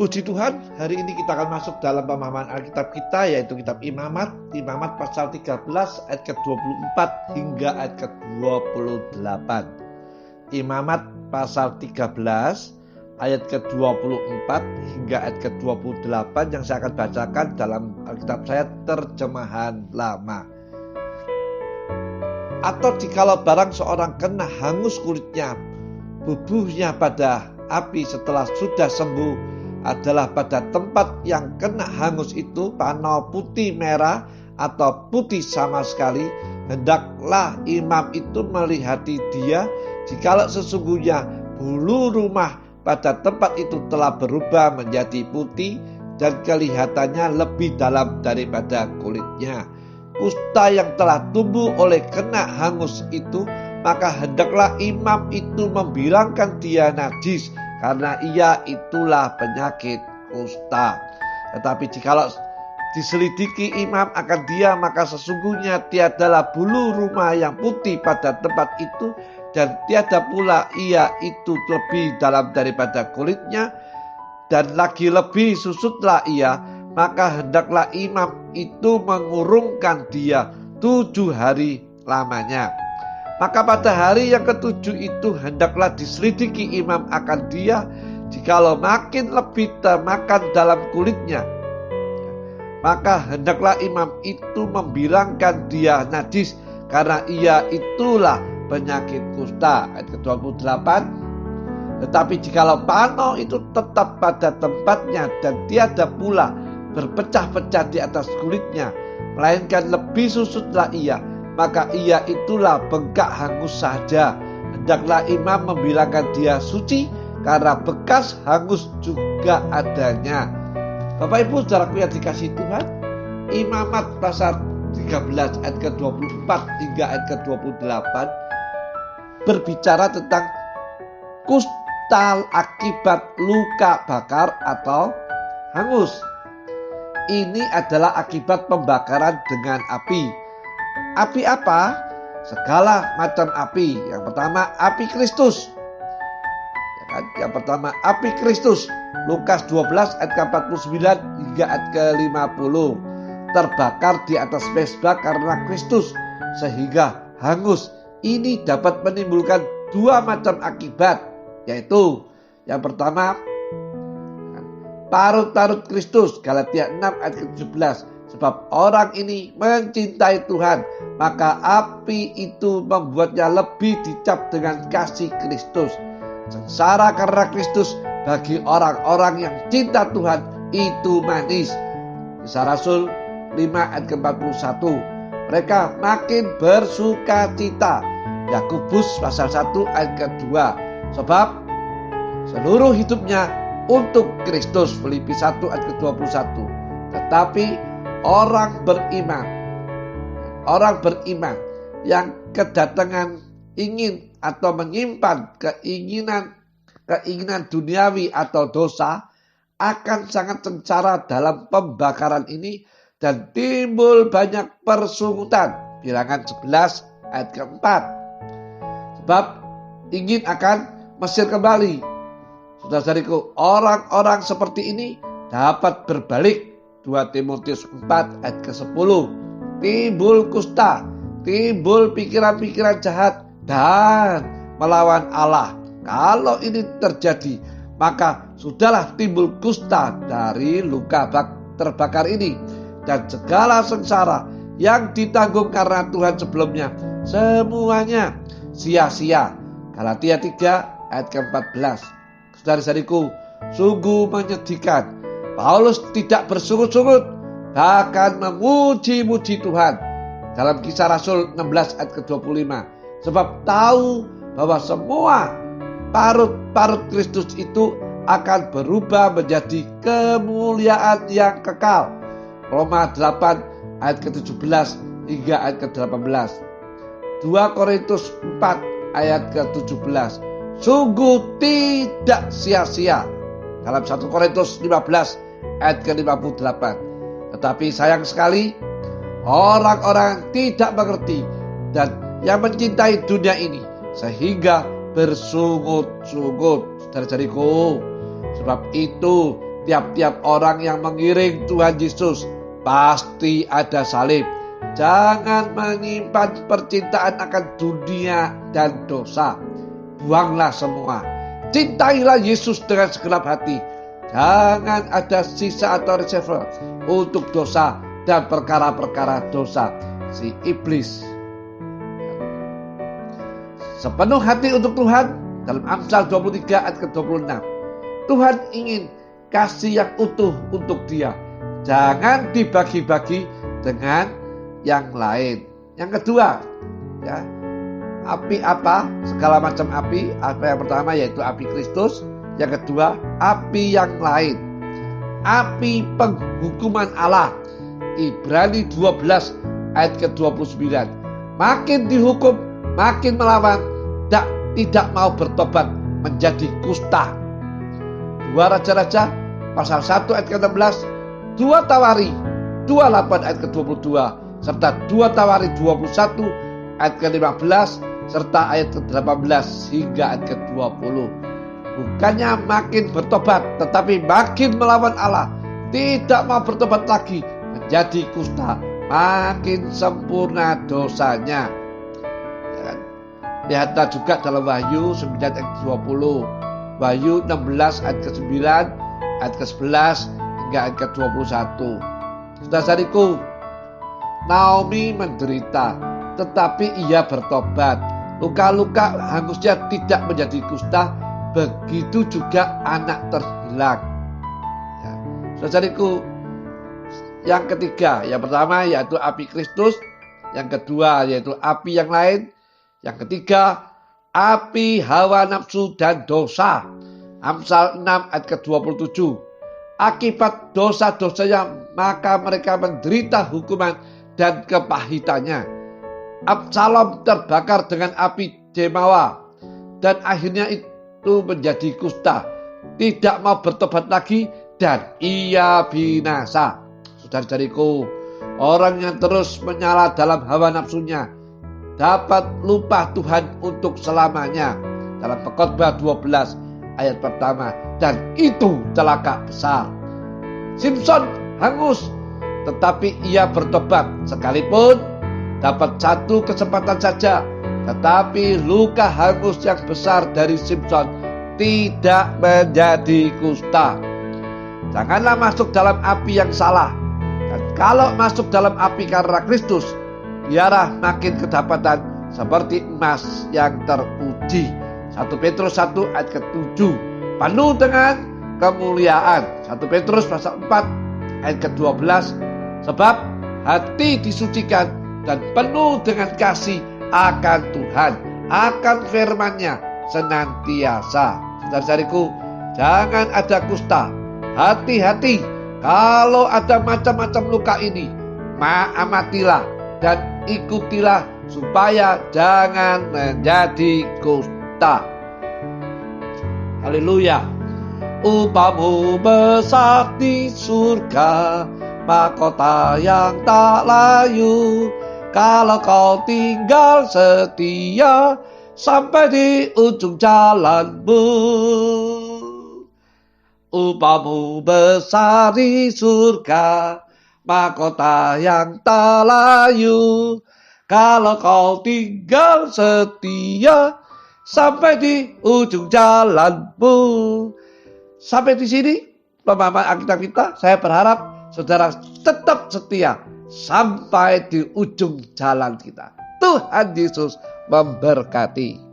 Puji Tuhan, hari ini kita akan masuk dalam pemahaman Alkitab kita, yaitu kitab Imamat, Imamat pasal 13 ayat ke-24 hingga ayat ke-28. Imamat pasal 13 ayat ke-24 hingga ayat ke-28 yang saya akan bacakan dalam Alkitab saya terjemahan lama. Atau jikalau barang seorang kena hangus kulitnya, bubuhnya pada api setelah sudah sembuh adalah pada tempat yang kena hangus itu panau putih merah atau putih sama sekali, hendaklah imam itu melihati dia. Jikalau sesungguhnya bulu rumah pada tempat itu telah berubah menjadi putih dan kelihatannya lebih dalam daripada kulitnya, kusta yang telah tumbuh oleh kena hangus itu, maka hendaklah imam itu membilangkan dia najis, karena ia itulah penyakit kusta. Tetapi jikalau diselidiki imam akan dia, maka sesungguhnya tiadalah bulu rumah yang putih pada tempat itu, dan tiada pula ia itu lebih dalam daripada kulitnya, dan lagi lebih susutlah ia, maka hendaklah imam itu mengurungkan dia 7 hari lamanya. Maka pada hari yang ke-7 itu hendaklah diselidiki imam akan dia. Jikalau makin lebih termakan dalam kulitnya, maka hendaklah imam itu membilangkan dia najis, karena ia itulah penyakit kusta. Ayat ke-28. Tetapi jikalau panau itu tetap pada tempatnya dan tiada pula berpecah-pecah di atas kulitnya, melainkan lebih susutlah ia, maka ia itulah bengkak hangus saja. Hendaklah imam membilangkan dia suci, karena bekas hangus juga adanya. Bapak Ibu saudaraku yang dikasihi Tuhan, Imamat pasal 13 ayat ke-24 hingga ayat ke-28 berbicara tentang kusta akibat luka bakar atau hangus. Ini adalah akibat pembakaran dengan api. Api apa? Segala macam api. Yang pertama, api Kristus. Yang pertama, api Kristus. Lukas 12 ayat ke-49 hingga ayat ke-50. Terbakar di atas mezbah karena Kristus sehingga hangus. Ini dapat menimbulkan 2 macam akibat, yaitu yang pertama, parut-parut Kristus. Galatia 6 ayat ke-17. Sebab orang ini mencintai Tuhan, maka api itu membuatnya lebih dicap dengan kasih Kristus. Sengsara karena Kristus bagi orang-orang yang cinta Tuhan itu manis. Kisah Rasul 5 ayat ke-41. Mereka makin bersuka cita. Yakobus pasal 1 ayat ke-2. Sebab seluruh hidupnya untuk Kristus. Filipi 1 ayat ke-21. Tetapi orang beriman yang kedatangan ingin atau menyimpan keinginan duniawi atau dosa akan sangat sengsara dalam pembakaran ini dan timbul banyak persungutan. Bilangan 11 ayat ke-4. Sebab ingin akan Mesir kembali. Saudara-saudariku, orang-orang seperti ini dapat berbalik. 2 Timotius 4 ayat ke-10. Timbul kusta, timbul pikiran-pikiran jahat dan melawan Allah. Kalau ini terjadi, maka sudahlah timbul kusta dari luka terbakar ini, dan segala sengsara yang ditanggung karena Tuhan sebelumnya, semuanya sia-sia. Galatia 3 ayat ke-14. Saudara-saudariku, sungguh menyedihkan. Paulus tidak bersungut-sungut, bahkan memuji-muji Tuhan dalam Kisah Rasul 16 ayat ke-25. Sebab tahu bahwa semua parut-parut Kristus itu akan berubah menjadi kemuliaan yang kekal. Roma 8 ayat ke-17 hingga ayat ke-18. 2 Korintus 4 ayat ke-17. Sungguh tidak sia-sia. Dalam 1 Korintus 15 ayat ke-58. Tetapi sayang sekali, orang-orang tidak mengerti dan yang mencintai dunia ini sehingga bersungut-sungut. Saudara-saudariku, sebab itu Tiap-tiap orang yang mengiring Tuhan Yesus pasti ada salib. Jangan menyimpan percintaan akan dunia dan dosa. Buanglah semua. Cintailah Yesus dengan segenap hati. Jangan ada sisa atau reserve untuk dosa dan perkara-perkara dosa si iblis. Sepenuh hati untuk Tuhan dalam Amsal 23 ayat ke-26. Tuhan ingin kasih yang utuh untuk dia. Jangan dibagi-bagi dengan yang lain. Yang kedua, ya, api apa? Segala macam api. Apa yang pertama yaitu api Kristus. Yang kedua, api yang lain. Api penghukuman Allah. Ibrani 12 ayat ke-29. Makin dihukum, makin melawan, tidak mau bertobat, menjadi kusta. 2 Raja-Raja pasal 1 ayat ke-16, 2 Tawari 28 ayat ke-22, serta 2 Tawari 21 ayat ke-15, serta ayat ke-18 hingga ayat ke-20. Bukannya makin bertobat, tetapi makin melawan Allah. Tidak mau bertobat lagi, menjadi kusta. Makin sempurna dosanya. Lihatlah juga dalam Wahyu 9 ayat ke-20, Wahyu 16 ayat ke-9, ayat ke-11 hingga ayat ke-21. Saudara-saudariku, Naomi menderita, tetapi ia bertobat. Luka-luka hangusnya tidak menjadi kusta. Begitu juga anak terhilang. Ya. Saudara-saudariku, yang ketiga, yang pertama yaitu api Kristus, yang kedua yaitu api yang lain, yang ketiga api hawa nafsu dan dosa. Amsal 6 ayat ke-27. Akibat dosa-dosanya maka mereka menderita hukuman dan kepahitannya. Absalom terbakar dengan api Jemawa dan akhirnya itu menjadi kusta. Tidak mau bertobat lagi dan ia binasa. Saudara-saudariku, orang yang terus menyala dalam hawa nafsunya dapat lupa Tuhan untuk selamanya. Dalam Pengkhotbah 12 ayat pertama, dan itu celaka besar. Simson hangus, tetapi ia bertobat. Sekalipun dapat satu kesempatan saja, tetapi luka hangus yang besar dari Simson tidak menjadi kusta. Janganlah masuk dalam api yang salah. Dan kalau masuk dalam api karena Kristus, biarlah makin kedapatan seperti emas yang teruji. 1 Petrus 1 ayat ke-7. Penuh dengan kemuliaan. 1 Petrus pasal 4 ayat ke-12. Sebab hati disucikan dan penuh dengan kasih akan Tuhan, akan firman-Nya senantiasa. Saudara-saudariku, jangan ada kusta. Hati-hati kalau ada macam-macam luka ini. Amatilah dan ikutilah supaya jangan menjadi kusta. Haleluya. Upamu besar di surga, mahkota yang tak layu. Kalau kau tinggal setia sampai di ujung jalanmu. Upamu besar di surga, mahkota yang tak layu. Kalau kau tinggal setia sampai di ujung jalanmu. Sampai di sini pemahaman Alkitab kita. Saya berharap saudara tetap setia sampai di ujung jalan kita. Tuhan Yesus memberkati.